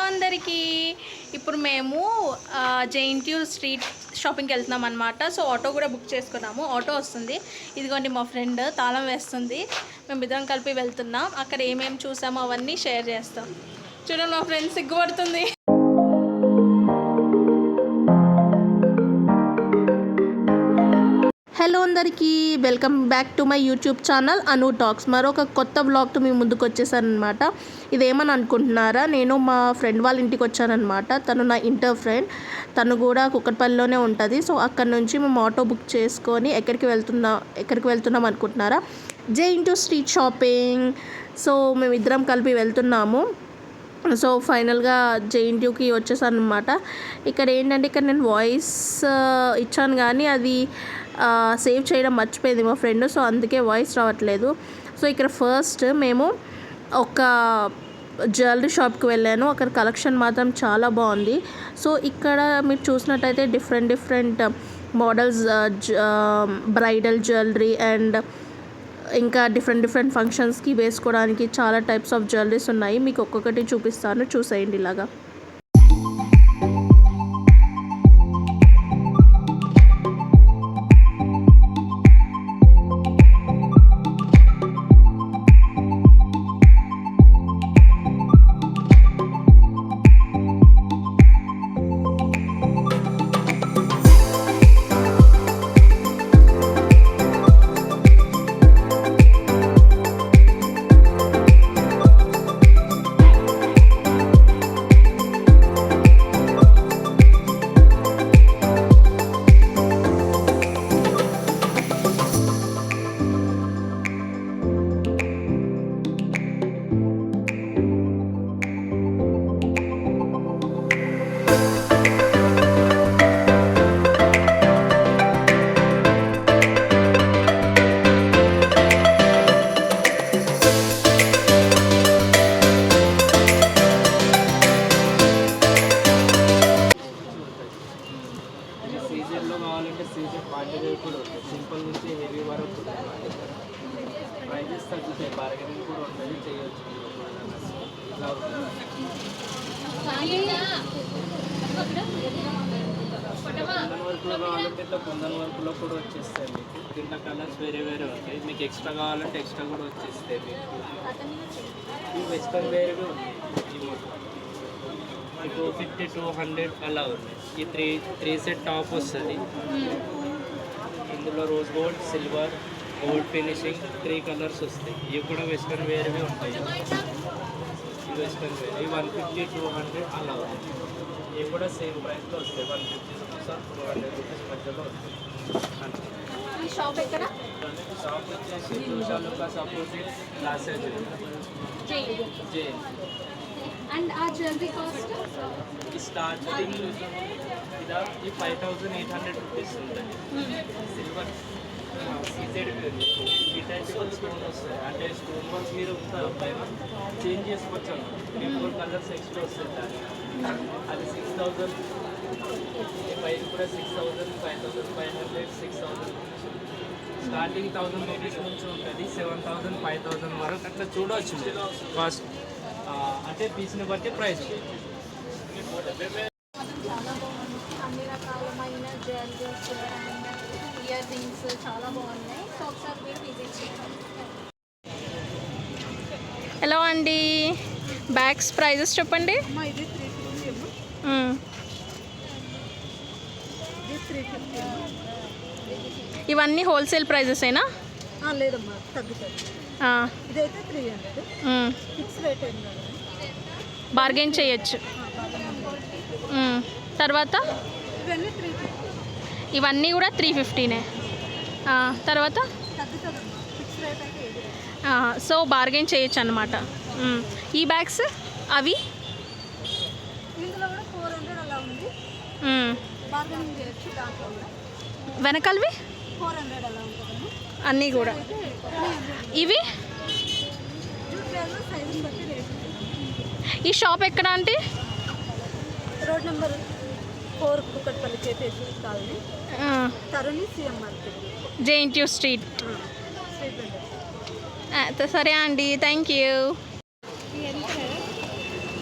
అందరికీ ఇప్పుడు మేము జేఎన్టీయూ స్ట్రీట్ షాపింగ్కి వెళ్తున్నాం అనమాట. సో ఆటో కూడా బుక్ చేసుకున్నాము. ఆటో వస్తుంది. ఇదిగోండి మా ఫ్రెండ్ తాళం వేస్తుంది. మేము ఇద్దరం కలిపి వెళ్తున్నాం. అక్కడ ఏమేమి చూసామో అవన్నీ షేర్ చేస్తాం. చూడండి మా ఫ్రెండ్ సిగ్గుపడుతుంది. హలో అందరికీ, welcome back to my YouTube channel Anu talks. మరొక కొత్త వ్లాగ్తో మీ ముందుకు వచ్చేసానమాట. ఇదేమని అనుకుంటున్నారా, నేను మా ఫ్రెండ్ వాళ్ళ ఇంటికి వచ్చానమాట. తను నా ఇంటర్ ఫ్రెండ్. తను కూడా కుక్కట్పల్లిలోనే ఉంటుంది. సో అక్కడ నుంచి మేము ఆటో బుక్ చేసుకొని ఎక్కడికి వెళ్తున్నాం అనుకుంటున్నారా, జేఎన్టీయూ స్ట్రీట్ షాపింగ్. సో మేము ఇద్దరం కలిపి వెళ్తున్నాము. సో ఫైనల్గా జేఎన్టీయూకి వచ్చేసాను అనమాట. ఇక్కడ ఏంటంటే, ఇక్కడ నేను వాయిస్ ఇచ్చాను కానీ అది సేవ్ చేయడం మర్చిపోయింది మా ఫ్రెండ్. సో అందుకే వాయిస్ రావట్లేదు. సో ఇక్కడ ఫస్ట్ మేము ఒక జ్యువెలరీ షాప్కి వెళ్ళాను. అక్కడ కలెక్షన్ మాత్రం చాలా బాగుంది. సో ఇక్కడ మీరు చూసినట్టయితే different models, bridal jewellery and ఇంకా డిఫరెంట్ ఫంక్షన్స్కి వేసుకోవడానికి చాలా టైప్స్ ఆఫ్ జ్యువెలరీస్ ఉన్నాయి. మీకు ఒక్కొక్కటి చూపిస్తాను, చూసేయండి ఇలాగా. సీజన్లో కావాలంటే సీజన్ క్వాంటిటీ కూడా ఉంటుంది. సింపుల్ నుంచి హెవీ వరకు ప్రైజెస్ తగ్గుతాయి. బార్గెనింగ్ కూడా ఉంటుంది, చేయొచ్చు. కుందన్ వర్క్లో కావాలంటే ఇట్లా కుందన్ వర్క్లో కూడా వచ్చేస్తాయి మీకు. దీంట్లో కలర్స్ వేరే ఉంటాయి. మీకు ఎక్స్ట్రా కావాలంటే ఎక్స్ట్రా కూడా వచ్చేస్తాయి మీకు. ఈ వెస్ట్రన్ వేరేగా ఉన్నాయి. మీకు 50 to 100 అలా ఉన్నాయి. ఈ త్రీ సెట్ టాప్ వస్తుంది. ఇందులో rose gold, silver, gold finishing 3 colours వస్తాయి. ఇవి కూడా వెస్ట్రన్ వేర్వి ఉంటాయి. ఇవి వెస్ట్రన్ వేర్. ఇవి 150 to 100 అలా ఉన్నాయి. ఇవి కూడా సేమ్ ప్రైస్లో వస్తాయి. 150 రూపీస్, 200 రూపీస్ మధ్యలో వస్తాయి. షాప్ ఎక్కడ? షాప్ వచ్చేసి తుషాలుకాస్ అపోజిట్ క్లాసెస్ జే. అండ్ ఆ జ్యువెలరీ కాస్ట్ స్టార్టింగ్ ఇది 5800 రూపీస్ ఉంటుంది. సిల్వర్ ఈ టైప్ స్టోన్ వస్తాయి. అంటే స్టోన్ వర్క్ మీరు పైన చేంజ్ చేసుకోవచ్చు. 4 కలర్స్ ఎక్స్ట్రా వస్తాయి. అది 6000. పైన కూడా 6000, 5500, 6000. స్టార్టింగ్ 1000 రూపీస్ నుంచి ఉంటుంది. 7000, 5000 వరకు అట్లా చూడవచ్చు కాస్ట్. అంటే పీస్ని బట్టి ప్రైస్. చాలా బాగుంది. అన్ని రకాలమైన జ్యువెలరీస్ అండ్ ఇయర్ రింగ్స్ చాలా బాగున్నాయి. సో ఒకసారి మీరు విజిట్ చేయండి. హలో అండి, బ్యాగ్స్ ప్రైజెస్ చెప్పండి. ఇది 350 ఇది 350. ఇవన్నీ హోల్సేల్ ప్రైజెసేనా? లేదమ్మా, తగ్గుతుంది. ఇదైతే 300. ఫిక్స్ రేట్ ఏం కాదు, బార్గెన్ చేయొచ్చు. తర్వాత ఇవన్నీ 350. ఇవన్నీ కూడా 350నే. తర్వాత తగ్గుతుందమ్మా, ఫిక్స్ రేట్ అయితే ఏది. సో బార్గెన్ చేయొచ్చు అనమాట. ఈ బ్యాగ్స్ అవి ఇందులో కూడా 400 అలా ఉంది. బార్గెనింగ్ చేయొచ్చు. దాంట్లో కూడా వెనకాలవి 400 అలా ఉంటుందమ్మా. అన్నీ కూడా. ఇవి సైజుని బట్టి రేట్. ఈ షాప్ ఎక్కడ అంటే? Road number 4 Kukatpally KPS colony, Taruni CM market, JNTU street. సరే అండి, థ్యాంక్ యూ.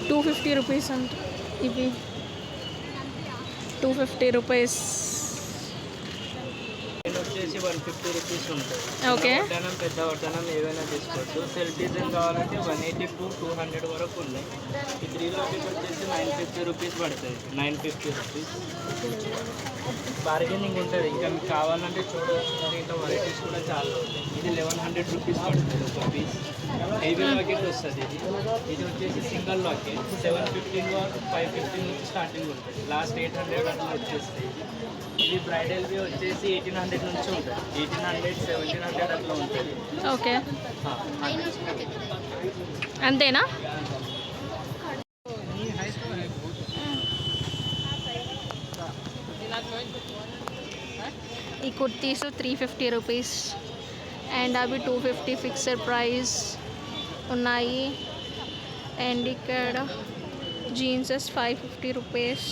250 రూపీస్ అంట ఇవి. 250 రూపీస్. నేను వచ్చేసి 150 రూపీస్ ఉంటుంది. ఓకే. వడ్డానం పెద్ద వడ్డానం ఏవైనా తీసుకోవచ్చు. సెల్ఫ్ డిజైన్ కావాలంటే 180 to 200 వరకు ఉన్నాయి. ఈ 3 రూపీస్ వచ్చేసి 950 రూపీస్ పడుతుంది. 950 రూపీస్ బార్గెనింగ్ ఉంటుంది. ఇంకా మీకు కావాలంటే చూడవచ్చు. దీంట్లో వెరైటీస్ కూడా చాలా ఉంటాయి. ఇది 1100 రూపీస్ పడుతుంది ఒక పీస్. హెవీ లాకెట్ వస్తుంది. ఇది వచ్చేసి సింగిల్ లాకెట్ 715 515 నుంచి స్టార్టింగ్ ఉంటుంది. లాస్ట్ 800 అట్లా వచ్చేస్తాయి. ఇది బ్రైడల్వి వచ్చేసి 1800 నుంచి ఉంటుంది. 1800 1700 అట్లా ఉంటుంది. ఓకే, అంతేనా? ఈ కుర్తీస్ 350 రూపీస్ అండ్ అవి 250 ఫిక్స్డ్ ప్రైస్ ఉన్నాయి. అండ్ ఇక్కడ జీన్సెస్ 550 రూపీస్.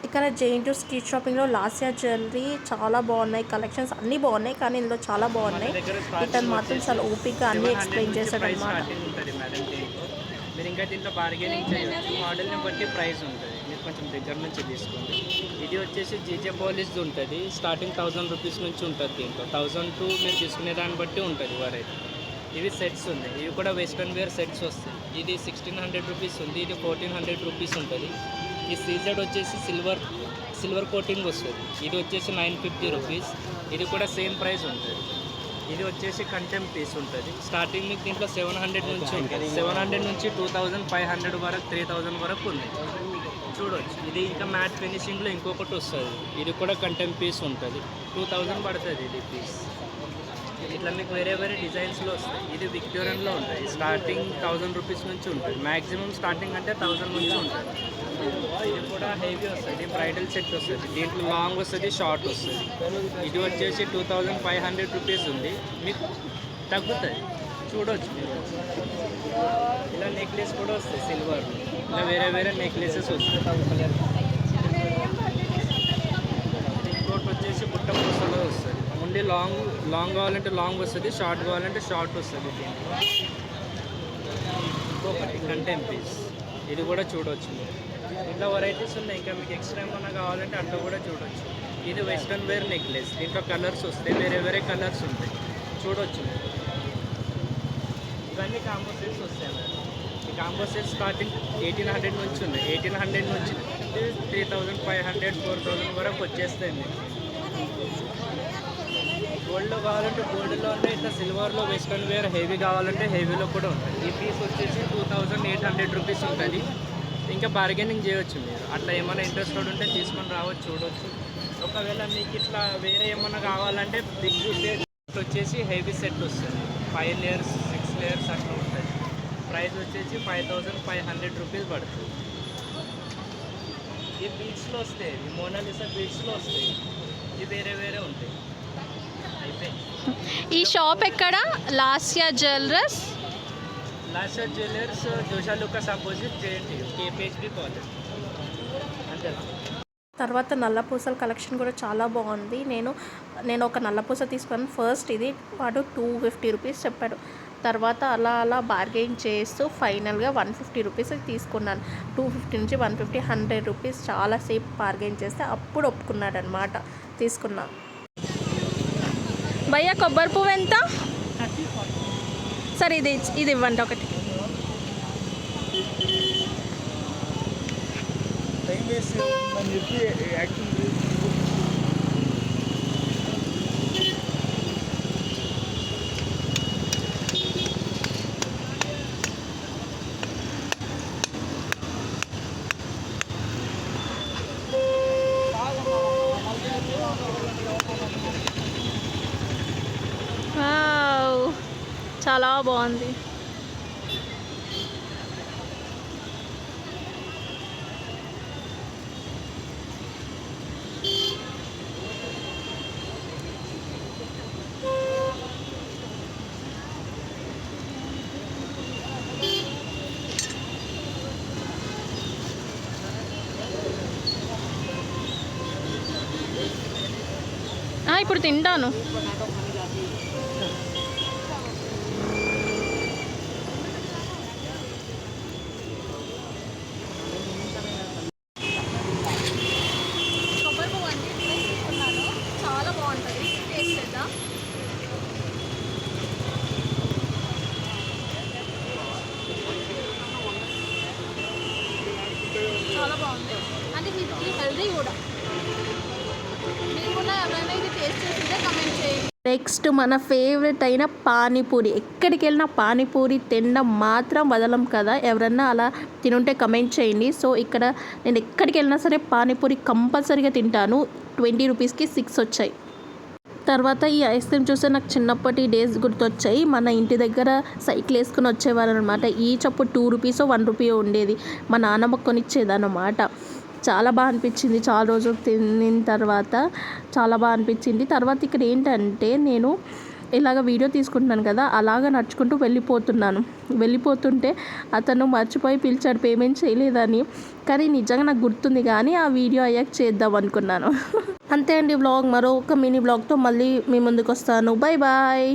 ఇక్కడ జైంట్ స్ట్రీట్ షాపింగ్లో లాస్యా జ్యువెలరీ చాలా బాగున్నాయి. కలెక్షన్స్ అన్నీ బాగున్నాయి, కానీ ఇందులో చాలా బాగున్నాయి. ఇతను మాత్రం చాలా ఓపిక్గా అన్నీ ఎక్స్ప్లెయిన్ చేశాడు అనమాట. మీరు ఇంకా దీంట్లో బార్గెనింగ్ చేయవచ్చు. మోడల్ని బట్టి ప్రైస్ ఉంటుంది. మీరు కొంచెం దగ్గర నుంచి తీసుకోండి. ఇది వచ్చేసి జీజే పాలిష్ ఉంటుంది. స్టార్టింగ్ 1000 రూపీస్ నుంచి ఉంటుంది. దీంట్లో 1000 to మీరు తీసుకునే దాన్ని బట్టి ఉంటుంది వెరైటీ. ఇవి సెట్స్ ఉన్నాయి. ఇవి కూడా వెస్ట్రన్ వేర్ సెట్స్ వస్తాయి. ఇది 1600 రూపీస్ ఉంది. ఇది 1400 రూపీస్ ఉంటుంది. ఈ సీజెడ్ వచ్చేసి సిల్వర్ కోటింగ్ వస్తుంది. ఇది వచ్చేసి 950 రూపీస్. ఇది కూడా సేమ్ ప్రైస్ ఉంటుంది. ఇది వచ్చేసి కంటెంప్ పీస్ ఉంటుంది. స్టార్టింగ్ మీకు దీంట్లో 700 నుంచి ఉంటుంది. 700 నుంచి 2500 వరకు 3000 వరకు ఉంది. చూడవచ్చు. ఇది ఇంకా మ్యాట్ ఫినిషింగ్లో ఇంకొకటి వస్తుంది. ఇది కూడా కంటెంప్ పీస్ ఉంటుంది. 2000 పడుతుంది ఇది పీస్. ఇట్లా మీకు వేరే వేరే డిజైన్స్లో వస్తాయి. ఇది విక్టోరియన్లో ఉంటుంది. స్టార్టింగ్ 1000 రూపీస్ నుంచి ఉంటుంది. మ్యాక్సిమం స్టార్టింగ్ అంటే 1000 నుంచి ఉంటుంది. ఇది కూడా హెవీ వస్తుంది. బ్రైడల్ సెట్ వస్తుంది. దీంట్లో లాంగ్ వస్తుంది, షార్ట్ వస్తుంది. ఇది వచ్చేసి 2500 రూపీస్ ఉంది. మీకు తగ్గుతుంది. చూడవచ్చు మీరు. ఇలా నెక్లెస్ కూడా వస్తాయి సిల్వర్. ఇలా వేరే వేరే నెక్లెసెస్ వస్తాయి. ఇంకోటి వచ్చేసి బుట్ట పూసలో వస్తుంది. ఓన్లీ లాంగ్ కావాలంటే లాంగ్ వస్తుంది, షార్ట్ కావాలంటే షార్ట్ వస్తుంది. దీంట్లో ఇంకొకటి కంటెంప్ పీస్. ఇది కూడా చూడవచ్చు. ఇట్లా వెరైటీస్ ఉన్నాయి. ఇంకా మీకు ఎక్స్ట్రా ఏమన్నా కావాలంటే అట్లా కూడా చూడవచ్చు. ఇది వెస్ట్రన్ వేర్ నెక్లెస్. దీంట్లో కలర్స్ వస్తాయి, వేరే వేరే కలర్స్ ఉంటాయి. చూడవచ్చు. ఇవన్నీ కాంబో సెట్స్ వస్తాయి మేడం. ఈ కాంబో సెట్స్ స్టార్టింగ్ 1800 నుంచి ఉన్నాయి. 1800 నుంచి 3500 4000 వరకు వచ్చేస్తాయి మీకు. గోల్డ్లో కావాలంటే గోల్డ్లో ఉంటాయి. ఇట్లా సిల్వర్లో వెస్ట్రన్ వేర్ హెవీ కావాలంటే హెవీలో కూడా ఉంటాయి. ఈ పీస్ వచ్చేసి 2800 రూపీస్ ఉంటుంది. ఇంకా బార్గెనింగ్ చేయవచ్చు మీరు. అట్లా ఏమైనా ఇంట్రెస్ట్ ఉంటే తీసుకొని రావచ్చు, చూడవచ్చు. ఒకవేళ మీకు ఇట్లా వేరే ఏమైనా కావాలంటే బిగ్ సెట్ వచ్చేసి హెవీ సెట్ వస్తుంది. 5 లేయర్స్ 6 లేయర్స్ అట్లా ఉంటుంది. ప్రైస్ వచ్చేసి 5500 రూపీస్ పడుతుంది. ఈ బీట్స్లో వస్తాయి. ఈ మోనాలిసా బీట్స్లో వస్తాయి. ఇవి వేరే వేరే ఉంటాయి. ఈ షాప్ ఎక్కడ? Lasya jewellers. Lasya jewellers Joyalukkas opposite JNTU KPHB college. అంతేనా? తర్వాత నల్లపూసల కలెక్షన్ కూడా చాలా బాగుంది. నేను ఒక నల్లపూస తీసుకున్నాను. ఫస్ట్ ఇది వాడు 250 రూపీస్ చెప్పాడు. తర్వాత అలా బార్గెయిన్ చేస్తూ ఫైనల్గా 150 రూపీస్ తీసుకున్నాను. 250 నుంచి 150 100 రూపీస్ చాలాసేపు బార్గెయిన్ చేస్తే అప్పుడు ఒప్పుకున్నాడు అనమాట. తీసుకున్నా. భయ్యా కొబ్బరి పువ్వు ఎంత? సరే ఇది ఇవ్వండి ఒకటి. చాలా బాగుంది. ఇప్పుడు తింటాను. చాలా బాగుంది. అంటే ఇది హెల్దీ కూడా. మీరు కూడా ఎవరైనా ఇది టేస్ట్ చేసిందే కమెంట్ చేయండి. నెక్స్ట్ మన ఫేవరెట్ అయిన పానీపూరి. ఎక్కడికి వెళ్ళినా పానీపూరి తినడం మాత్రం వదలం కదా. ఎవరన్నా అలా తినుంటే కమెంట్ చేయండి. సో ఇక్కడ నేను ఎక్కడికి వెళ్ళినా సరే పానీపూరి కంపల్సరీగా తింటాను. 20 రూపీస్కి 6 వచ్చాయి. తర్వాత ఈ ఐస్ క్రీమ్ చూస్తే నాకు చిన్నప్పటి డేస్ గుర్తొచ్చాయి. మన ఇంటి దగ్గర సైకిల్ వేసుకుని వచ్చేవారు అనమాట. ఈచ్ అప్పుడు 2 రూపీసో 1 రూపీయో ఉండేది. మా నాన్నమ్మ కొనిచ్చేదన్నమాట. చాలా బాగా అనిపించింది. చాలా రోజులు తినిన తర్వాత చాలా బాగా అనిపించింది. తర్వాత ఇక్కడ ఏంటంటే నేను ఇలాగ వీడియో తీసుకుంటున్నాను కదా, అలాగ నడుచుకుంటూ వెళ్ళిపోతుంటే అతను మర్చిపోయి పిలిచాడు పేమెంట్ చేయలేదని. కానీ నిజంగా నాకు గుర్తుంది, కానీ ఆ వీడియో అయ్యాక చేద్దాం అనుకున్నాను. అంతే అండి వ్లాగ్. మరో ఒక మినీ వ్లాగ్తో మళ్ళీ మీ ముందుకు వస్తాను. Bye bye.